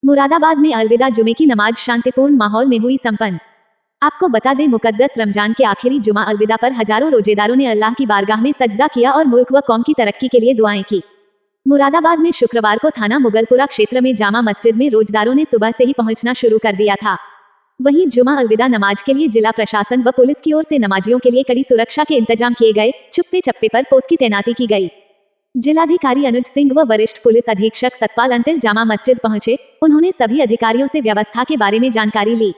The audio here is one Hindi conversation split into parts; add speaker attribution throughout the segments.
Speaker 1: मुरादाबाद में अलविदा जुमे की नमाज शांतिपूर्ण माहौल में हुई संपन्न। आपको बता दें, मुकद्दस रमजान के आखिरी जुमा अलविदा पर हजारों रोजेदारों ने अल्लाह की बारगाह में सजदा किया और मुल्क व कौम की तरक्की के लिए दुआएं की। मुरादाबाद में शुक्रवार को थाना मुगलपुरा क्षेत्र में जामा मस्जिद में रोजदारों ने सुबह से ही पहुंचना शुरू कर दिया था। वहीं जुमा अलविदा नमाज के लिए जिला प्रशासन व पुलिस की ओर से नमाजियों के लिए कड़ी सुरक्षा के इंतजाम किए गए। चुप्पे चप्पे पर फोर्स की तैनाती की गई। जिलाधिकारी अनुज सिंह व वरिष्ठ पुलिस अधीक्षक सतपाल अंतिल जामा मस्जिद पहुंचे। उन्होंने सभी अधिकारियों से व्यवस्था के बारे में जानकारी ली।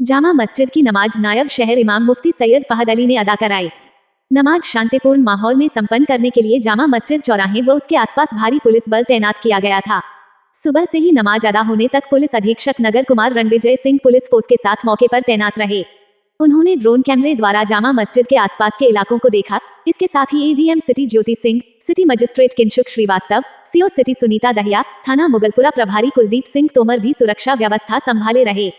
Speaker 1: जामा मस्जिद की नमाज नायब शहर इमाम मुफ्ती सैयद फहद अली ने अदा कराई। नमाज शांतिपूर्ण माहौल में संपन्न करने के लिए जामा मस्जिद चौराहे व उसके आसपास भारी पुलिस बल तैनात किया गया था। सुबह से ही नमाज अदा होने तक पुलिस अधीक्षक नगर कुमार रणविजय सिंह पुलिस फोर्स के साथ मौके पर तैनात रहे। उन्होंने ड्रोन कैमरे द्वारा जामा मस्जिद के आसपास के इलाकों को देखा। इसके साथ ही ADM city Jyoti Singh, city magistrate Kinshuk Srivastava, CO city Sunita Dahiya, थाना मुगलपुरा प्रभारी कुलदीप सिंह तोमर भी सुरक्षा व्यवस्था संभाले रहे।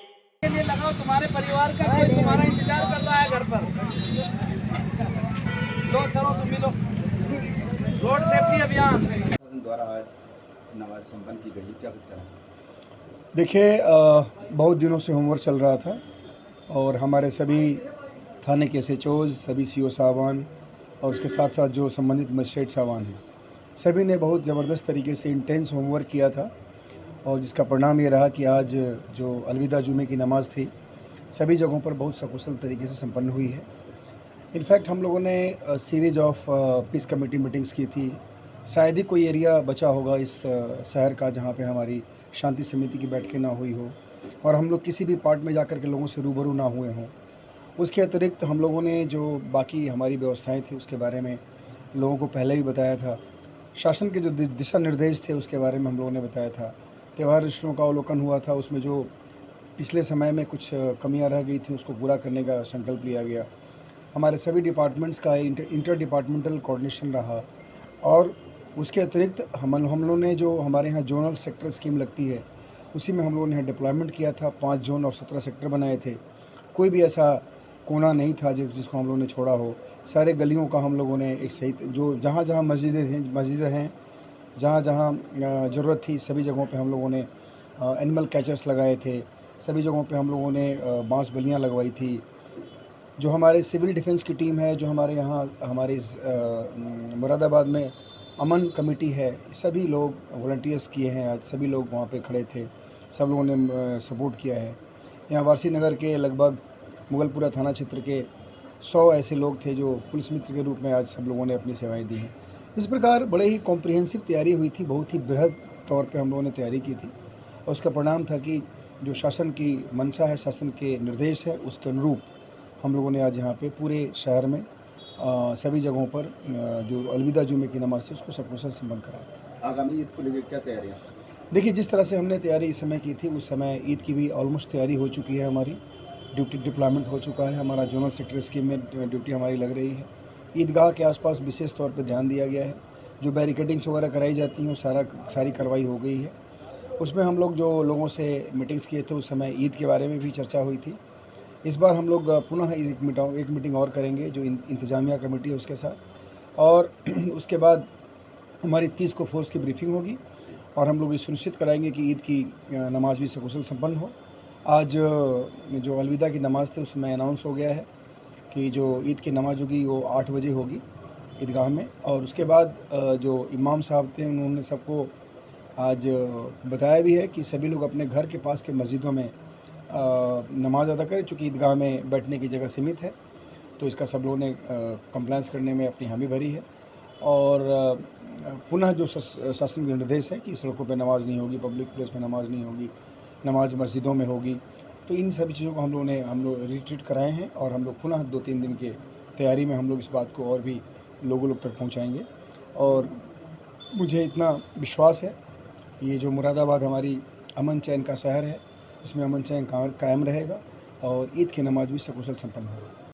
Speaker 2: तुम्हारे परिवार का कोई तुम्हारा इंतजार कर रहा है घर पर। लो चलो तुम भी लो। रोड सेफ्टी अभियान
Speaker 3: द्वारा आज नमाज संपन्न की गई, क्या कुछ करें?
Speaker 4: देखिए, बहुत दिनों से होमवर्क चल रहा था और हमारे सभी थाने के एसएचओज, सभी सीओ साहबान और उसके साथ साथ जो संबंधित मजिस्ट्रेट साहबान हैं, सभी ने बहुत ज़बरदस्त तरीके से इंटेंस होमवर्क किया था और जिसका परिणाम ये रहा कि आज जो अलविदा जुमे की नमाज़ थी सभी जगहों पर बहुत सकुशल तरीके से संपन्न हुई है। इनफैक्ट हम लोगों ने series of peace committee meetings की थी। शायद ही कोई एरिया बचा होगा इस शहर का जहाँ पे हमारी शांति समिति की बैठकें ना हुई हो और हम लोग किसी भी पार्ट में जाकर के लोगों से रूबरू ना हुए हों। उसके अतिरिक्त हम लोगों ने जो बाकी हमारी व्यवस्थाएं थी उसके बारे में लोगों को पहले भी बताया था। शासन के जो दिशा निर्देश थे उसके बारे में हम लोगों ने बताया था। त्यौहार रिश्तों का अवलोकन हुआ था, उसमें जो पिछले समय में कुछ कमियां रह गई थी उसको पूरा करने का संकल्प लिया गया। हमारे सभी डिपार्टमेंट्स का इंटर डिपार्टमेंटल कोऑर्डिनेशन रहा और उसके अतिरिक्त हम लोगों ने जो हमारे यहाँ जोनल सेक्टर स्कीम लगती है उसी में हम लोगों ने डिप्लॉयमेंट किया था। 5 जोन और 17 सेक्टर बनाए थे। कोई भी ऐसा कोना नहीं था जिसको हम लोगों ने छोड़ा हो। सारे गलियों का हम लोगों ने एक सही जो जहाँ मस्जिदें हैं जहाँ ज़रूरत थी सभी जगहों पे हम लोगों ने एनिमल कैचर्स लगाए थे। सभी जगहों पे हम लोगों ने बांस बल्लियाँ लगवाई थी। जो हमारे सिविल डिफेंस की टीम है, जो हमारे यहाँ हमारे मुरादाबाद में अमन कमेटी है, सभी लोग वॉलंटियर्स किए हैं। आज सभी लोग वहाँ पे खड़े थे, सब लोगों ने सपोर्ट किया है। यहाँ वारसी नगर के लगभग मुगलपुरा थाना क्षेत्र के 100 ऐसे लोग थे जो पुलिस मित्र के रूप में आज सब लोगों ने अपनी सेवाएं दी हैं। इस प्रकार बड़े ही कॉम्प्रिहेंसिव तैयारी हुई थी, बहुत ही बृहद तौर पे हम लोगों ने तैयारी की थी और उसका परिणाम था कि जो शासन की मंशा है, शासन के निर्देश है, उसके अनुरूप हम लोगों ने आज यहाँ पे पूरे शहर में सभी जगहों पर जो अलविदा जुमे की नमाज थी उसको सकुशल संपन्न कराया।
Speaker 3: आगामी ईद को लेकर क्या तैयारियाँ?
Speaker 4: देखिए, जिस तरह से हमने तैयारी इस समय की थी उस समय ईद की भी ऑलमोस्ट तैयारी हो चुकी है। हमारी ड्यूटी डिप्लॉयमेंट हो चुका है। हमारा जोनल सेक्टर स्कीम में ड्यूटी हमारी लग रही है। ईदगाह के आसपास विशेष तौर पे ध्यान दिया गया है। जो बैरिकेडिंग्स वगैरह कराई जाती हैं वो सारी कार्रवाई हो गई है। उसमें हम लोग जो लोगों से मीटिंग्स किए थे उस समय ईद के बारे में भी चर्चा हुई थी। इस बार हम लोग पुनः एक मीटिंग और करेंगे जो इंतजामिया कमेटी है उसके साथ और उसके बाद हमारी 30 को फोर्स की ब्रीफिंग होगी और हम लोग ये सुनिश्चित कराएंगे कि ईद की नमाज भी सकुशल संपन्न हो। आज जो अलविदा की नमाज़ थी उसमें अनाउंस हो गया है कि जो ईद की नमाज होगी वो 8 बजे होगी ईदगाह में और उसके बाद जो इमाम साहब थे उन्होंने सबको आज बताया भी है कि सभी लोग अपने घर के पास के मस्जिदों में नमाज अदा करें। चूँकि ईदगाह में बैठने की जगह सीमित है तो इसका सब लोगों ने कंप्लायंस करने में अपनी हामी भरी है और पुनः जो शासन के निर्देश है कि सड़कों पर नमाज नहीं होगी, पब्लिक प्लेस में नमाज नहीं होगी, नमाज मस्जिदों में होगी। तो इन सभी चीज़ों को हम लोग रिट्रीट कराए हैं और हम लोग पुनः 2-3 दिन के तैयारी में हम लोग इस बात को और भी लोगों तक पहुंचाएंगे। और मुझे इतना विश्वास है ये जो मुरादाबाद हमारी अमन चैन का शहर है, इसमें अमन चैन कायम रहेगा और ईद की नमाज भी सकुशल संपन्न होगी।